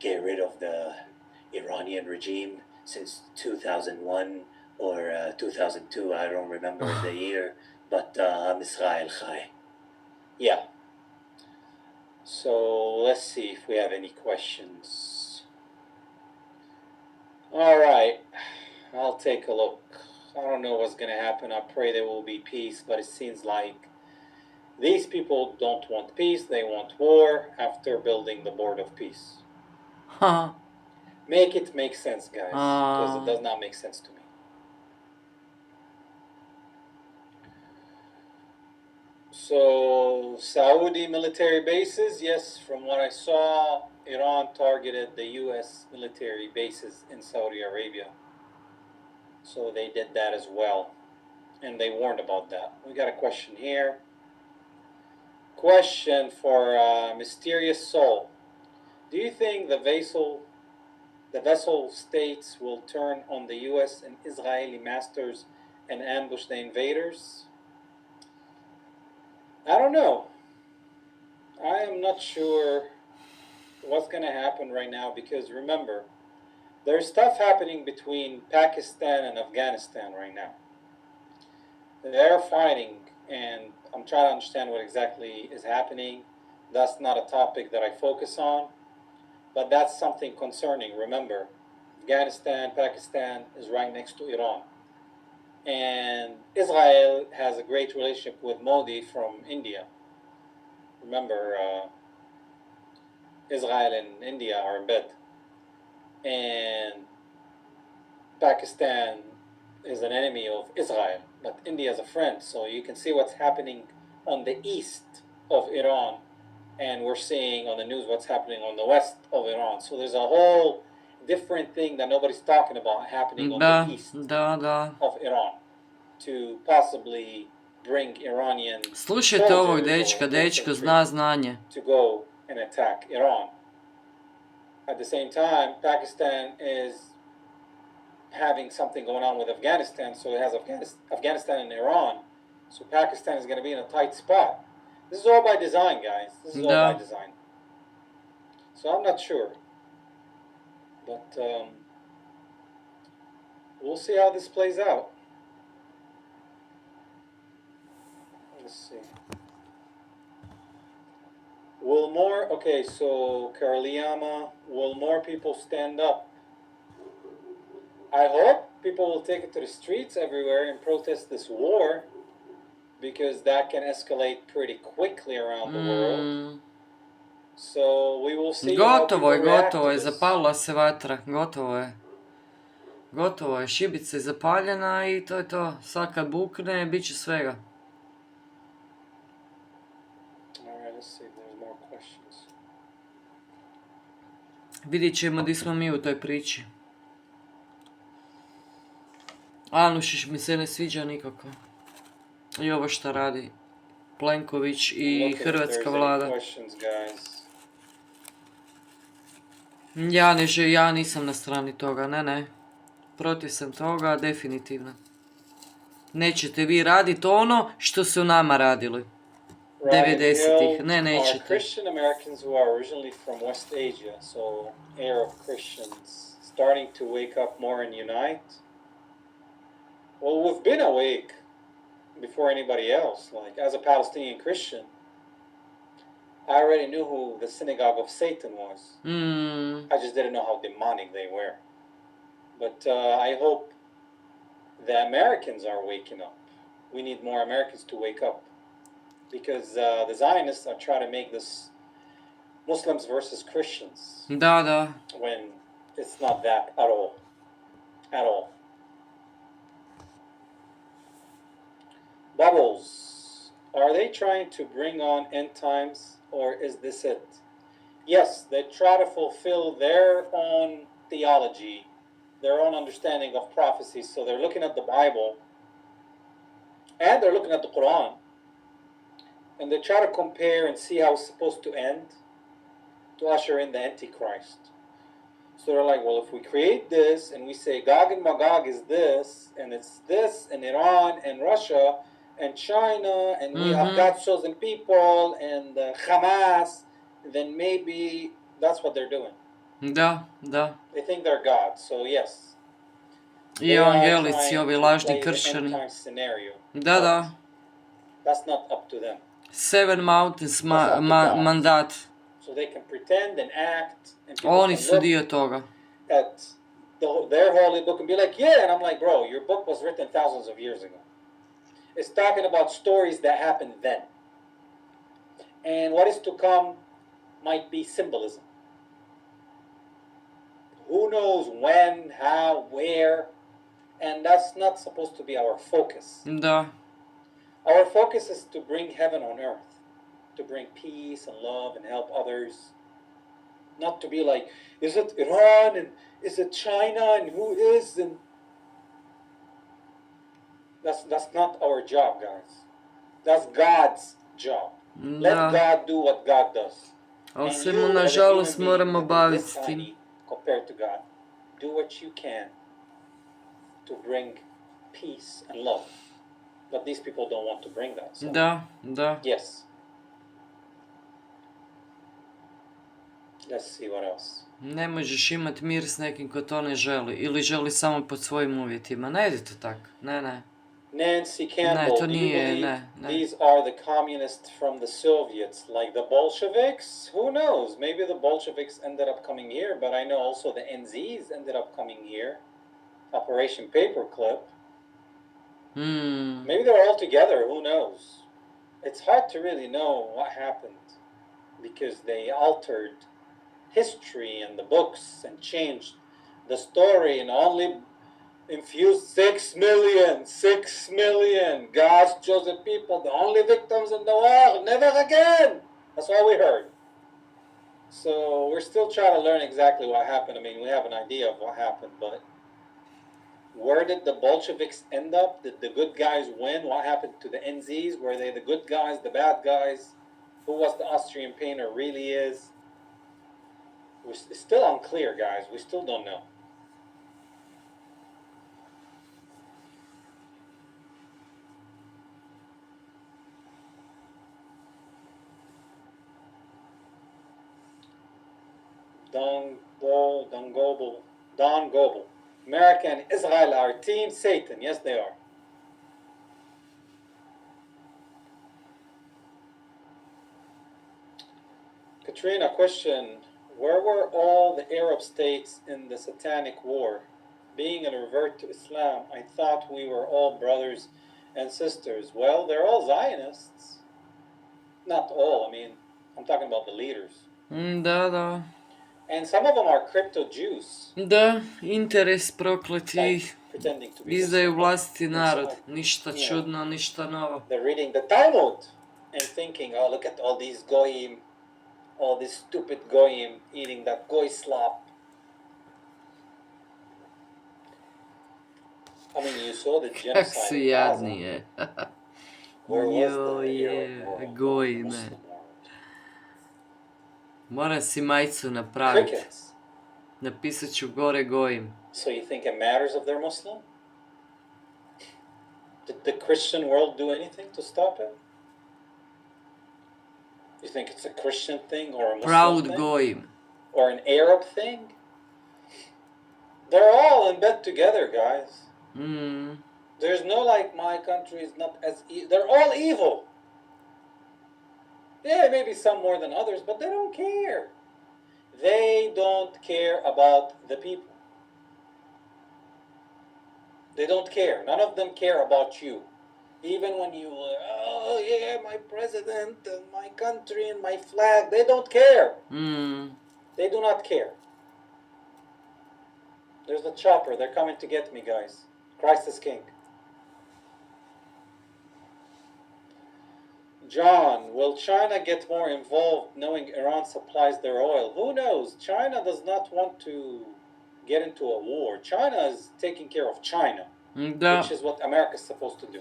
B: get rid of the Iranian regime since 2001 or 2002. I don't remember the year, but Israel Chai. Yeah. So let's see if we have any questions. All right, I'll take a look. I don't know what's going to happen. I pray there will be peace, but it seems like these people don't want peace. They want war after building the board of peace.
A: Huh.
B: Make it make sense, guys, because it does not make sense to me. So, Saudi military bases, yes, from what I saw, Iran targeted the U.S. military bases in Saudi Arabia. So they did that as well. And they warned about that. We got a question here. Question for Mysterious Soul. Do you think the vessel states will turn on the U.S. and Israeli masters and ambush the invaders? I don't know. I am not sure what's going to happen right now because remember, there's stuff happening between Pakistan and Afghanistan right now. They're fighting and I'm trying to understand what exactly is happening. That's not a topic that I focus on, but that's something concerning. Remember, Afghanistan, Pakistan is right next to Iran. And Israel has a great relationship with Modi from India. Remember, Israel and India are in bed. And Pakistan is an enemy of Israel, but India is a friend. So you can see what's happening on the east of Iran, and we're seeing on the news what's happening on the west of Iran. So there's a whole different thing that nobody's talking about happening on
A: Da,
B: the east
A: da.
B: of Iran to possibly bring Iranian
A: Slušajte ovog
B: soldiers
A: dečka,
B: or
A: dečko
B: infantry
A: zna znanje.
B: to go and attack Iran. At the same time, Pakistan is having something going on with Afghanistan, so it has Afghanistan and Iran. So Pakistan is going to be in a tight spot. This is all by design, guys. This is all
A: Da.
B: by design. So I'm not sure. But we'll see how this plays out. Let's see. Will more, okay, so Karaliyama, will more people stand up? I hope people will take it to the streets everywhere and protest this war, because that can escalate pretty quickly around the world. So we will see how
A: Gotovo je,
B: people react to
A: gotovo je,
B: this.
A: zapalila se vatra, gotovo je. Gotovo je, šibica je zapaljena i to je to. Sad kad bukne, bit će svega.
B: Alright, let's see if there's more questions.
A: Vidjet ćemo di smo mi u toj priči. Anušić mi se ne sviđa nikako. I ovo što radi Plenković i
B: Look if
A: hrvatska
B: there's any
A: vlada.
B: questions, guys.
A: Ja nisam na strani toga, ne. Protiv sam toga, definitivno. Nećete vi raditi ono što su nama radili.
B: Ryan
A: 90-ih,
B: Hill
A: ne,
B: are
A: nećete.
B: Christian Americans who are originally from West Asia, so Arab Christians, starting to wake up more and unite? Well, we've been awake before anybody else. Like, as a Palestinian Christian, I already knew who the synagogue of Satan was. I just didn't know how demonic they were. But I hope the Americans are waking up. We need more Americans to wake up. Because the Zionists are trying to make this Muslims versus Christians.
A: Da.
B: When it's not that at all. At all. Bubbles. Are they trying to bring on end times, or is this it? Yes, they try to fulfill their own theology, their own understanding of prophecy. So they're looking at the Bible, and they're looking at the Quran, and they try to compare and see how it's supposed to end to usher in the Antichrist. So they're like, well, if we create this and we say Gog and Magog is this, and it's this, and Iran and Russia and China, and we have God's chosen people and Hamas, then maybe that's what they're doing.
A: Da.
B: They think they're God, so yes.
A: I
B: They are
A: evangelici,
B: trying
A: ovi
B: to
A: lažni
B: play the
A: kršćani.
B: end time scenario.
A: Da.
B: That's not up to them.
A: Seven Mountains
B: That's up to God.
A: mandat.
B: So they can pretend and act, and people
A: Oni
B: can
A: su
B: look
A: dio toga.
B: at their holy book and be like, yeah, and I'm like, bro, your book was written thousands of years ago. It's talking about stories that happened then. And what is to come might be symbolism. Who knows when, how, where, and that's not supposed to be our focus.
A: Da.
B: Our focus is to bring heaven on earth, to bring peace and love and help others. Not to be like, is it Iran and is it China and who is, and that's not our job, guys. That's God's job. Let
A: Da.
B: God do what God does.
A: Ali
B: And
A: se
B: you,
A: mu
B: as a
A: nažalost
B: human being,
A: moramo
B: that is
A: baviti
B: this
A: s tim.
B: tiny compared to God, do what you can to bring peace and love. But these people don't want to bring that. So.
A: Da.
B: Yes. Let's see what else.
A: Ne možeš imati mir s nekim ko to ne želi. Ili želi samo pod svojim uvjetima. Ne ide to tako. Ne.
B: Nancy Campbell,
A: to
B: do you
A: nije,
B: believe
A: ne.
B: these are the communists from the Soviets, like the Bolsheviks? Who knows? Maybe the Bolsheviks ended up coming here, but I know also the NZs ended up coming here. Operation Paperclip. Maybe they're all together, who knows? It's hard to really know what happened because they altered history and the books and changed the story and only infused 6 million. 6 million. God's chosen people, the only victims in the world. Never again. That's all we heard. So we're still trying to learn exactly what happened. I mean, we have an idea of what happened, but where did the Bolsheviks end up? Did the good guys win? What happened to the NZs? Were they the good guys, the bad guys? Who was the Austrian painter really is? It's still unclear, guys. We still don't know. Don Gobel. America and Israel are Team Satan. Yes, they are. Katrina, question. Where were all the Arab states in the Satanic War? Being a revert to Islam, I thought we were all brothers and sisters. Well, they're all Zionists. Not all, I mean, I'm talking about the leaders.
A: Da.
B: And some of them are crypto Jews.
A: Da, interes prokleti
B: Pretending to be
A: izdaju
B: Muslim.
A: vlastiti narod.
B: And so,
A: Ništa čudno, ništa novo.
B: they're reading the Talmud and thinking, oh, look at all these goyim, all these stupid goyim eating that goy slop. I mean, you saw the
A: Kak
B: genocide
A: su
B: in Gaza.
A: jadni je.
B: Where was
A: Jo
B: the
A: je,
B: Arab world,
A: goji me.
B: Muslim world?
A: Moram si majicu napraviti.
B: Crickets.
A: Napisat ću gore gojim.
B: So you think it matters if they're Muslim? Did the Christian world do anything to stop it? You think it's a Christian thing or a Muslim
A: Proud
B: thing?
A: gojim.
B: Or an Arab thing? They're all in bed together, guys. There's no like my country is not as they're all evil. Yeah, maybe some more than others, but they don't care. They don't care about the people. They don't care. None of them care about you. Even when you, oh yeah, my president and my country and my flag, they don't care. They do not care. There's the chopper. They're coming to get me, guys. Christ is King. John, will China get more involved knowing Iran supplies their oil? Who knows? China does not want to get into a war. China is taking care of China, which is what America is supposed to do.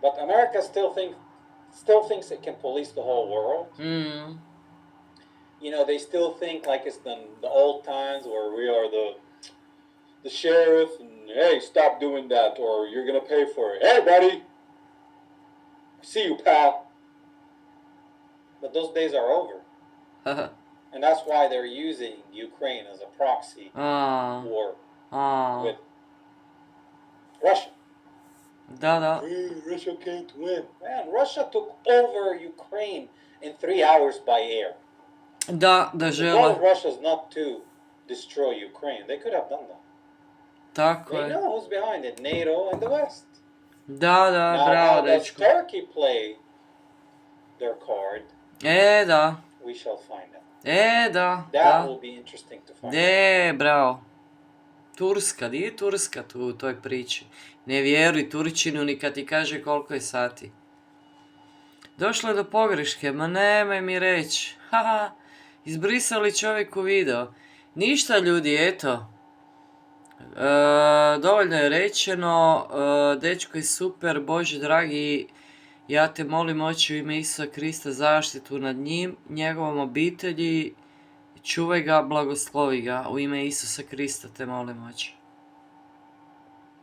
B: But America still thinks it can police the whole world. You know, they still think like it's the old times where we are the sheriff and hey, stop doing that or you're gonna pay for it. Hey, buddy. See you, pal. But those days are over. And that's why they're using Ukraine as a proxy war with Russia.
A: Da.
B: Russia can't win. Man, Russia took over Ukraine in 3 hours by air.
A: Da
B: The goal
A: žele.
B: of Russia is not to destroy Ukraine. They could have done that.
A: Tako
B: They
A: je.
B: know who's behind it. NATO and the West.
A: Da,
B: Now,
A: bravo,
B: how does
A: dečko.
B: Turkey play their card?
A: Da.
B: We shall find out.
A: Da.
B: That will be interesting to find out.
A: Bravo. Turska, di je Turska tu u toj priči? Ne vjeruj Turčinu ni kad ti kaže koliko je sati. Došlo je do pogreške, ma nemoj mi reći. Haha, izbrisali čovjeku video. Ništa ljudi, eto. Dovoljno je rečeno, dečko je super, Bože dragi, ja te molim oči u ime Isusa Krista zaštitu nad njim, njegovom obitelji, čuvaj ga, blagoslovi ga, u ime Isusa Krista te molim oči.